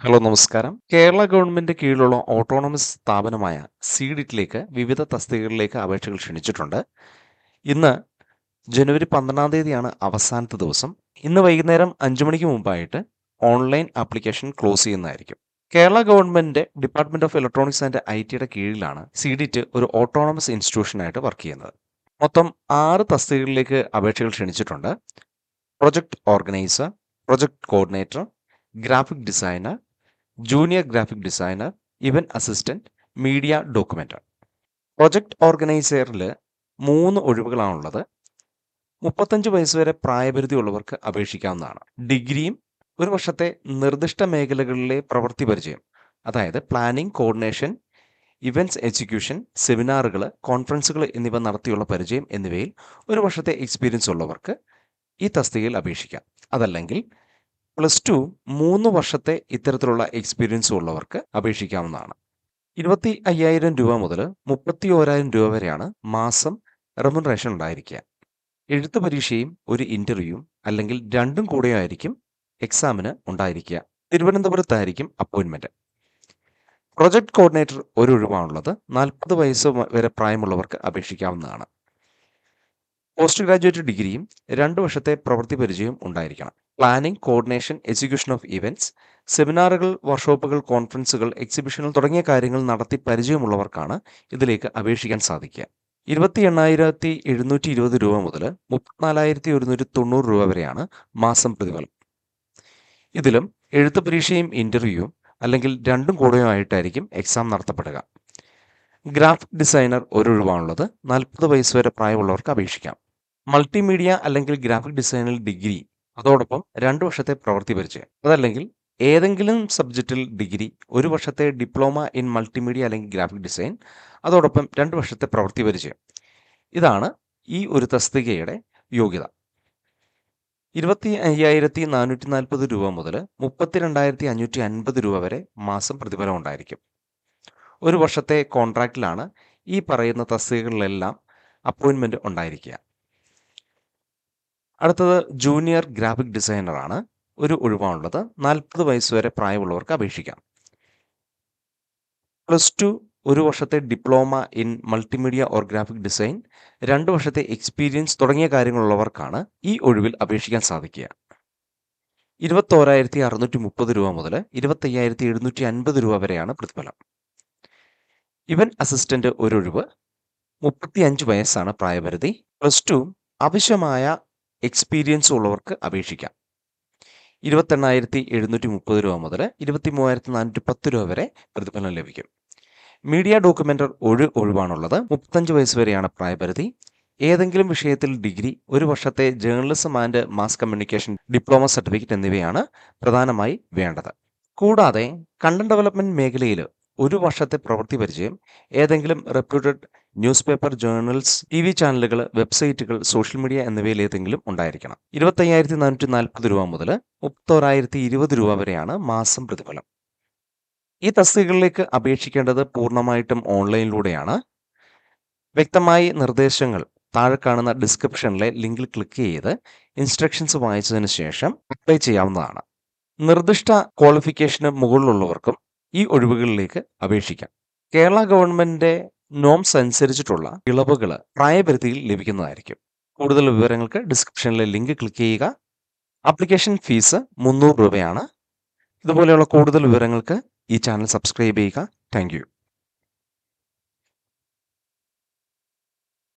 Hello നമസ്കാരം. Kerala government കീഴിലുള്ള autonomous സ്ഥാപനമായ സീഡിറ്റിലേക്ക് വിവിധ തസ്തികകളിലേക്ക് അപേക്ഷകൾ ക്ഷണിച്ചിട്ടുണ്ട്. ഇന്ന് ജനുവരി 12-ാം തീയതിയാണ് അവസാനത്തെ ദിവസം. ഇന്ന് വൈകുന്നേരം 5 മണിക്ക് മുമ്പായിട്ട് ഓൺലൈൻ ആപ്ലിക്കേഷൻ ക്ലോസ് ചെയ്യുന്നതായിരിക്കും. Kerala government department of electronics and ഐ.ടിയുടെ കീഴിലാണ് സീഡിറ്റ് ഒരു ഓട്ടോണമസ് ഇൻസ്റ്റിറ്റ്യൂഷനായിട്ട് വർക്ക് ചെയ്യുന്നത്. മൊത്തം 6 തസ്തികകളിലേക്ക് അപേക്ഷകൾ ക്ഷണിച്ചിട്ടുണ്ട്. Project organiser, project coordinator, graphic designer, junior graphic designer, event assistant, media documenter. Project ഓർഗനൈസറിൽ 3 ഒഴിവുകളാണുള്ളത്. 35 വയസ്സ് വരെ പ്രായപരിധി ഉള്ളവർക്ക് അപേക്ഷിക്കാവുന്നതാണ്. ഡിഗ്രിയും 1 വർഷത്തെ നിർദ്ദിഷ്ട മേഖലകളിലെ പ്രവൃത്തി പരിചയം, അതായത് പ്ലാനിംഗ്, കോർഡിനേഷൻ, ഇവന്റ്സ് എക്സിക്യൂഷൻ, സെമിനാറുകൾ, കോൺഫറൻസുകൾ എന്നിവ നടത്തിയുള്ള പരിചയം എന്നിവയിൽ 1 വർഷത്തെ എക്സ്പീരിയൻസ് ഉള്ളവർക്ക് ഈ തസ്തികയിൽ അപേക്ഷിക്കാം. അതല്ലെങ്കിൽ +2 3 വർഷത്തെ ഇത്തരത്തിലുള്ള എക്സ്പീരിയൻസ് ഉള്ളവർക്ക് അപേക്ഷിക്കാവുന്നതാണ്. 25,000 രൂപ മുതൽ 31,000 രൂപ വരെയാണ് മാസം റെമ്യൂണറേഷൻ ഉണ്ടായിരിക്കുക. എഴുത്തു പരീക്ഷയും ഒരു ഇന്റർവ്യൂവും അല്ലെങ്കിൽ രണ്ടും കൂടെ ആയിരിക്കും എക്സാമിന് ഉണ്ടായിരിക്കുക. തിരുവനന്തപുരത്തായിരിക്കും അപ്പോയിൻമെന്റ്. പ്രൊജക്ട് കോർഡിനേറ്റർ ഒരു ഒഴിവാണുള്ളത്. 40 വയസ്സ് വരെ പ്രായമുള്ളവർക്ക് അപേക്ഷിക്കാവുന്നതാണ്. പോസ്റ്റ് ഗ്രാജുവേറ്റ് ഡിഗ്രിയും 2 വർഷത്തെ പ്രവൃത്തി പരിചയവും ഉണ്ടായിരിക്കണം. Planning, coordination, execution of events, സെമിനാറുകൾ, വർക്ക്ഷോപ്പുകൾ, കോൺഫറൻസുകൾ, എക്സിബിഷനുകൾ തുടങ്ങിയ കാര്യങ്ങൾ നടത്തി പരിചയമുള്ളവർക്കാണ് ഇതിലേക്ക് അപേക്ഷിക്കാൻ സാധിക്കുക. 28,720 രൂപ മുതൽ 34,190 രൂപ വരെയാണ് മാസം പ്രതിഫലം. ഇതിലും എഴുത്തു പരീക്ഷയും ഇന്റർവ്യൂവും അല്ലെങ്കിൽ രണ്ടും കൂടെയോ ആയിട്ടായിരിക്കും എക്സാം നടത്തപ്പെടുക. ഗ്രാഫിക് ഡിസൈനർ ഒരു ഒഴിവാണുള്ളത്. 40 വയസ്സ് വരെ പ്രായമുള്ളവർക്ക് അപേക്ഷിക്കാം. മൾട്ടിമീഡിയ അല്ലെങ്കിൽ ഗ്രാഫിക് ഡിസൈനിൽ ഡിഗ്രി, അതോടൊപ്പം 2 വർഷത്തെ പ്രവൃത്തി പരിചയം, അതല്ലെങ്കിൽ ഏതെങ്കിലും സബ്ജക്റ്റിൽ ഡിഗ്രി, 1 വർഷത്തെ ഡിപ്ലോമ ഇൻ മൾട്ടിമീഡിയ അല്ലെങ്കിൽ ഗ്രാഫിക് ഡിസൈൻ, അതോടൊപ്പം 2 വർഷത്തെ പ്രവൃത്തി പരിചയം. ഇതാണ് ഈ ഒരു തസ്തികയുടെ യോഗ്യത. 25,440 രൂപ മുതൽ 32,550 രൂപ വരെ മാസം പ്രതിഫലം ഉണ്ടായിരിക്കും. 1 വർഷത്തെ കോൺട്രാക്റ്റിലാണ് ഈ പറയുന്ന തസ്തികകളിലെല്ലാം അപ്പോയിൻമെന്റ് ഉണ്ടായിരിക്കുക. അടുത്തത് ജൂനിയർ ഗ്രാഫിക് ഡിസൈനറാണ്. ഒരു ഒഴിവാണുള്ളത്. 40 വയസ്സ് വരെ പ്രായമുള്ളവർക്ക് അപേക്ഷിക്കാം. +2 1 വർഷത്തെ diploma in multimedia or graphic design, 2 വർഷത്തെ എക്സ്പീരിയൻസ് തുടങ്ങിയ കാര്യങ്ങളുള്ളവർക്കാണ് ഈ ഒഴിവിൽ അപേക്ഷിക്കാൻ സാധിക്കുക. 21,630 രൂപ മുതൽ 25,750 രൂപ വരെയാണ് പ്രതിഫലം. ഇവന്റ് അസിസ്റ്റന്റ് ഒരു ഒഴിവ്. 35 വയസ്സാണ് പ്രായപരിധി. +2 ആവശ്യമായ എക്സ്പീരിയൻസ് ഉള്ളവർക്ക് അപേക്ഷിക്കാം. 28,730 രൂപ മുതൽ 23,410 രൂപ വരെ പ്രതിഫലം ലഭിക്കും. മീഡിയ ഡോക്യുമെന്റർ ഒരു ഒഴിവാണുള്ളത്. 35 വയസ്സ് വരെയാണ് പ്രായപരിധി. ഏതെങ്കിലും വിഷയത്തിൽ ഡിഗ്രി, 1 വർഷത്തെ journalism and mass communication diploma certificate എന്നിവയാണ് പ്രധാനമായി വേണ്ടത്. കൂടാതെ കണ്ടന്റ് ഡെവലപ്മെന്റ് മേഖലയിൽ 1 വർഷത്തെ പ്രവൃത്തി പരിചയം, ഏതെങ്കിലും reputed news paper, journals, TV ചാനലുകൾ, വെബ്സൈറ്റുകൾ, സോഷ്യൽ മീഡിയ എന്നിവയിൽ ഏതെങ്കിലും ഉണ്ടായിരിക്കണം. 25,440 രൂപ മുതൽ 31,020 രൂപ വരെയാണ് മാസം പ്രതിഫലം. ഈ തസ്തികകളിലേക്ക് അപേക്ഷിക്കേണ്ടത് പൂർണ്ണമായിട്ടും ഓൺലൈനിലൂടെയാണ്. വ്യക്തമായ നിർദ്ദേശങ്ങൾ താഴെ കാണുന്ന ഡിസ്ക്രിപ്ഷനിലെ ലിങ്കിൽ ക്ലിക്ക് ചെയ്ത് ഇൻസ്ട്രക്ഷൻസ് വായിച്ചതിന് ശേഷം അപ്ലൈ ചെയ്യാവുന്നതാണ്. നിർദ്ദിഷ്ട ക്വാളിഫിക്കേഷന് മുകളിലുള്ളവർക്കും ഈ ഒഴിവുകളിലേക്ക് അപേക്ഷിക്കാം. കേരള ഗവൺമെന്റ് നോംസ് അനുസരിച്ചിട്ടുള്ള ഇളവുകൾ പ്രായപരിധിയിൽ ലഭിക്കുന്നതായിരിക്കും. കൂടുതൽ വിവരങ്ങൾക്ക് ഡിസ്ക്രിപ്ഷനിലെ ലിങ്ക് ക്ലിക്ക് ചെയ്യുക. ആപ്ലിക്കേഷൻ ഫീസ് 300 രൂപയാണ്. ഇതുപോലെയുള്ള കൂടുതൽ വിവരങ്ങൾക്ക് ഈ ചാനൽ സബ്സ്ക്രൈബ് ചെയ്യുക. Thank you.